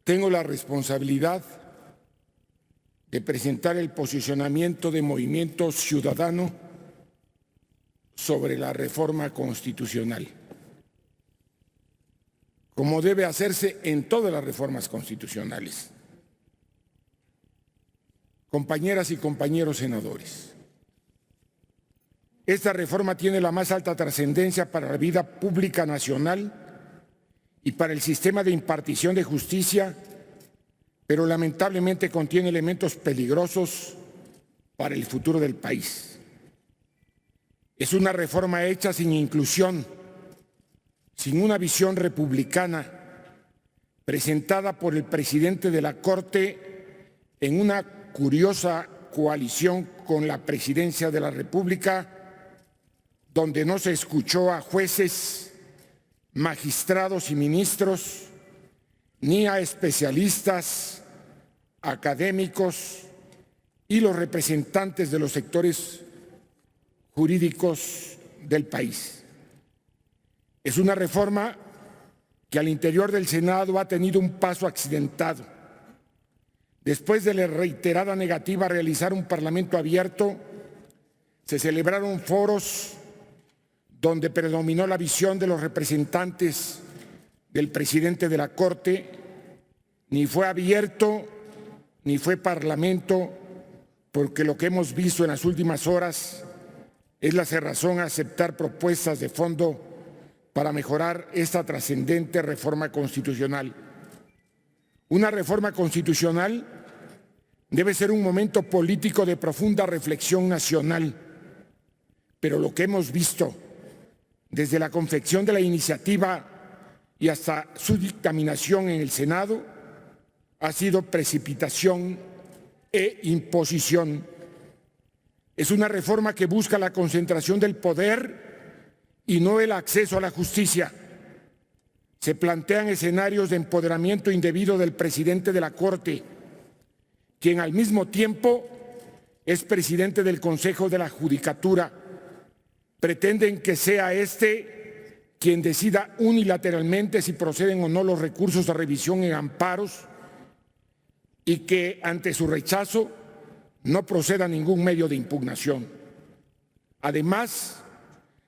Tengo la responsabilidad de presentar el posicionamiento de Movimiento Ciudadano sobre la reforma constitucional, como debe hacerse en todas las reformas constitucionales. Compañeras y compañeros senadores, esta reforma tiene la más alta trascendencia para la vida pública nacional y para el sistema de impartición de justicia, pero lamentablemente contiene elementos peligrosos para el futuro del país. Es una reforma hecha sin inclusión, sin una visión republicana, presentada por el presidente de la Corte en una curiosa coalición con la Presidencia de la República, donde no se escuchó a jueces, magistrados y ministros, ni a especialistas, académicos y los representantes de los sectores jurídicos del país. Es una reforma que al interior del Senado ha tenido un paso accidentado. Después de la reiterada negativa a realizar un parlamento abierto, se celebraron foros donde predominó la visión de los representantes del presidente de la Corte. Ni fue abierto ni fue parlamento, porque lo que hemos visto en las últimas horas es la cerrazón a aceptar propuestas de fondo para mejorar esta trascendente reforma constitucional. Una reforma constitucional debe ser un momento político de profunda reflexión nacional, pero lo que hemos visto desde la confección de la iniciativa y hasta su dictaminación en el Senado ha sido precipitación e imposición. Es una reforma que busca la concentración del poder y no el acceso a la justicia. Se plantean escenarios de empoderamiento indebido del presidente de la Corte, quien al mismo tiempo es presidente del Consejo de la Judicatura. Pretenden que sea este quien decida unilateralmente si proceden o no los recursos de revisión en amparos y que ante su rechazo no proceda ningún medio de impugnación. Además,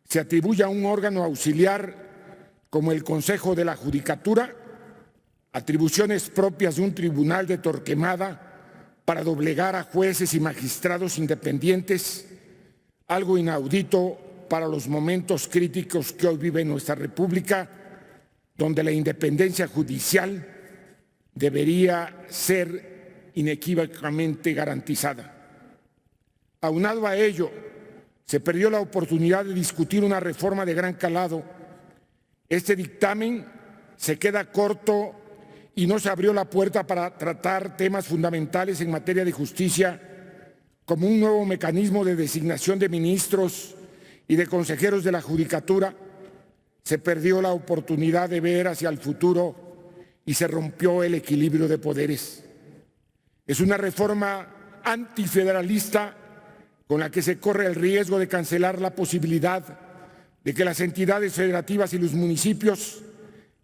se atribuye a un órgano auxiliar como el Consejo de la Judicatura atribuciones propias de un tribunal de Torquemada para doblegar a jueces y magistrados independientes, algo inaudito para los momentos críticos que hoy vive nuestra República, donde la independencia judicial debería ser inequívocamente garantizada. Aunado a ello, se perdió la oportunidad de discutir una reforma de gran calado. Este dictamen se queda corto y no se abrió la puerta para tratar temas fundamentales en materia de justicia, como un nuevo mecanismo de designación de ministros y de consejeros de la Judicatura. Se perdió la oportunidad de ver hacia el futuro y se rompió el equilibrio de poderes. Es una reforma antifederalista con la que se corre el riesgo de cancelar la posibilidad de que las entidades federativas y los municipios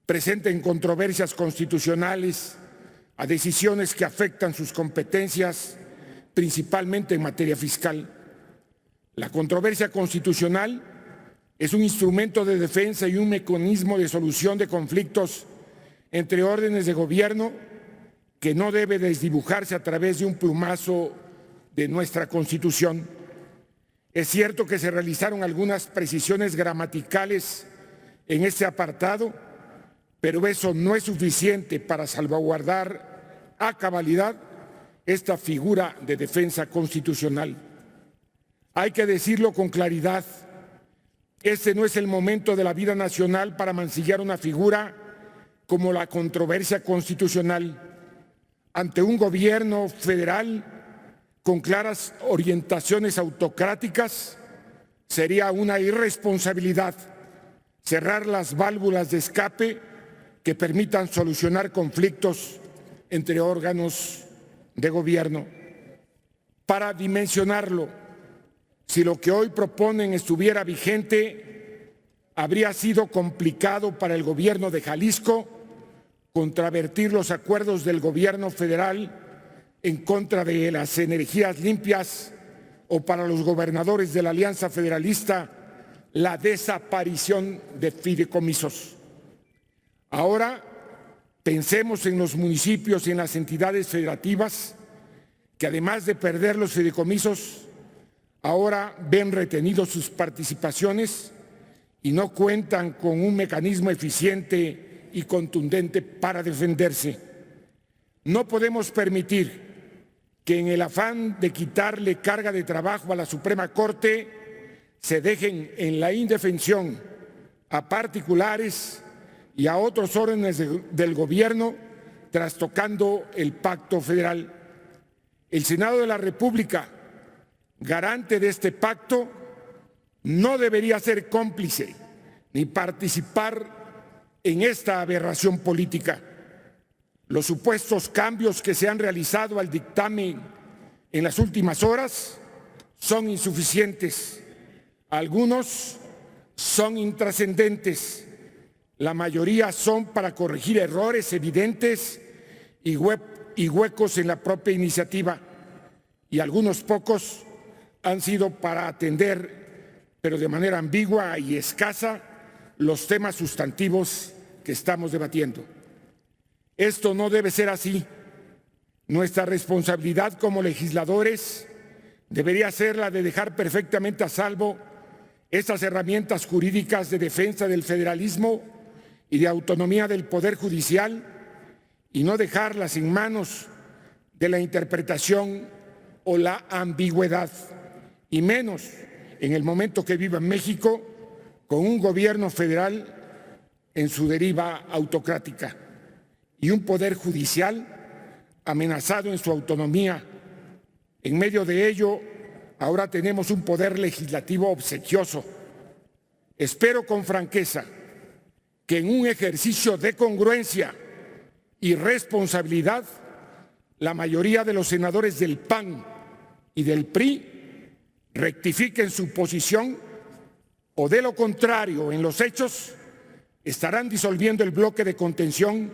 presenten controversias constitucionales a decisiones que afectan sus competencias, principalmente en materia fiscal. La controversia constitucional es un instrumento de defensa y un mecanismo de solución de conflictos entre órdenes de gobierno que no debe desdibujarse a través de un plumazo de nuestra Constitución. Es cierto que se realizaron algunas precisiones gramaticales en este apartado, pero eso no es suficiente para salvaguardar a cabalidad esta figura de defensa constitucional. Hay que decirlo con claridad, este no es el momento de la vida nacional para mancillar una figura como la controversia constitucional. Ante un gobierno federal con claras orientaciones autocráticas, sería una irresponsabilidad cerrar las válvulas de escape que permitan solucionar conflictos entre órganos de gobierno. Para dimensionarlo, si lo que hoy proponen estuviera vigente, habría sido complicado para el gobierno de Jalisco contravertir los acuerdos del gobierno federal en contra de las energías limpias o para los gobernadores de la Alianza Federalista la desaparición de fideicomisos. Ahora pensemos en los municipios y en las entidades federativas que además de perder los fideicomisos, ahora ven retenidos sus participaciones y no cuentan con un mecanismo eficiente y contundente para defenderse. No podemos permitir que en el afán de quitarle carga de trabajo a la Suprema Corte se dejen en la indefensión a particulares y a otros órdenes del gobierno, trastocando el pacto federal. El Senado de la República, garante de este pacto, no debería ser cómplice ni participar en esta aberración política. Los supuestos cambios que se han realizado al dictamen en las últimas horas son insuficientes. Algunos son intrascendentes. La mayoría son para corregir errores evidentes y huecos en la propia iniciativa. Y algunos pocos han sido para atender, pero de manera ambigua y escasa, los temas sustantivos que estamos debatiendo. Esto no debe ser así. Nuestra responsabilidad como legisladores debería ser la de dejar perfectamente a salvo estas herramientas jurídicas de defensa del federalismo y de autonomía del Poder Judicial y no dejarlas en manos de la interpretación o la ambigüedad, y menos en el momento que viva México con un gobierno federal en su deriva autocrática y un Poder Judicial amenazado en su autonomía. En medio de ello, ahora tenemos un Poder Legislativo obsequioso. Espero con franqueza que en un ejercicio de congruencia y responsabilidad, la mayoría de los senadores del PAN y del PRI rectifiquen su posición o, de lo contrario, en los hechos, estarán disolviendo el bloque de contención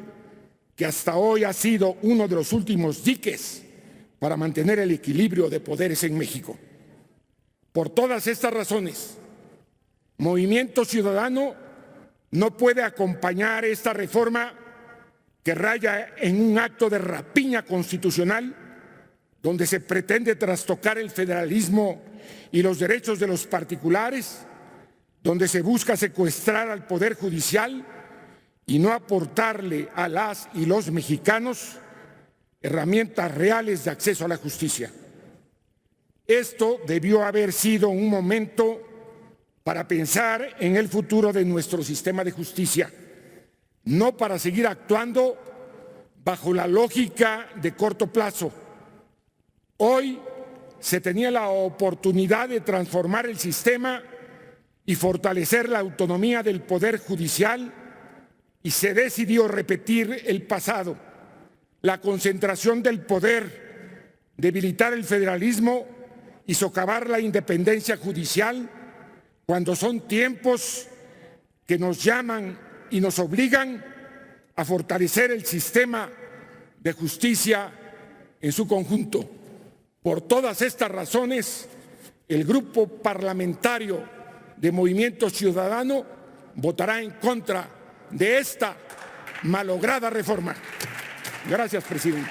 que hasta hoy ha sido uno de los últimos diques para mantener el equilibrio de poderes en México. Por todas estas razones, Movimiento Ciudadano no puede acompañar esta reforma que raya en un acto de rapiña constitucional donde se pretende trastocar el federalismo y los derechos de los particulares, donde se busca secuestrar al Poder Judicial y no aportarle a las y los mexicanos herramientas reales de acceso a la justicia. Esto debió haber sido un momento para pensar en el futuro de nuestro sistema de justicia, no para seguir actuando bajo la lógica de corto plazo. Hoy se tenía la oportunidad de transformar el sistema y fortalecer la autonomía del Poder Judicial y se decidió repetir el pasado, la concentración del poder, debilitar el federalismo y socavar la independencia judicial cuando son tiempos que nos llaman y nos obligan a fortalecer el sistema de justicia en su conjunto. Por todas estas razones, el Grupo Parlamentario de Movimiento Ciudadano votará en contra de esta malograda reforma. Gracias, presidente.